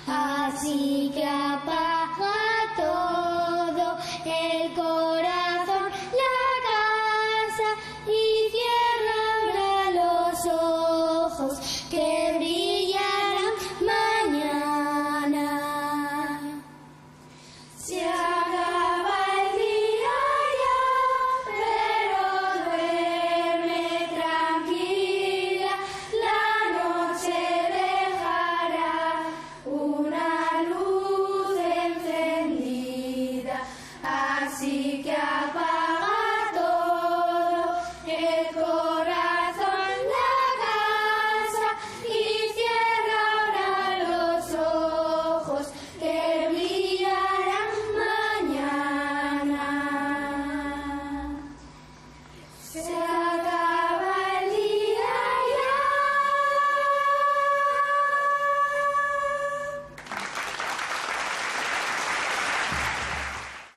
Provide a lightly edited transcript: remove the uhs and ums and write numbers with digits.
Así que apaga todo el corazón, la casa y cierra ahora los ojos que brillarán mañana. Se acaba el día ya, pero duerme tranquila, la noche dejará una luz encendida, así que apaga todo el corazón, la casa y cierra ahora los ojos que brillarán mañana.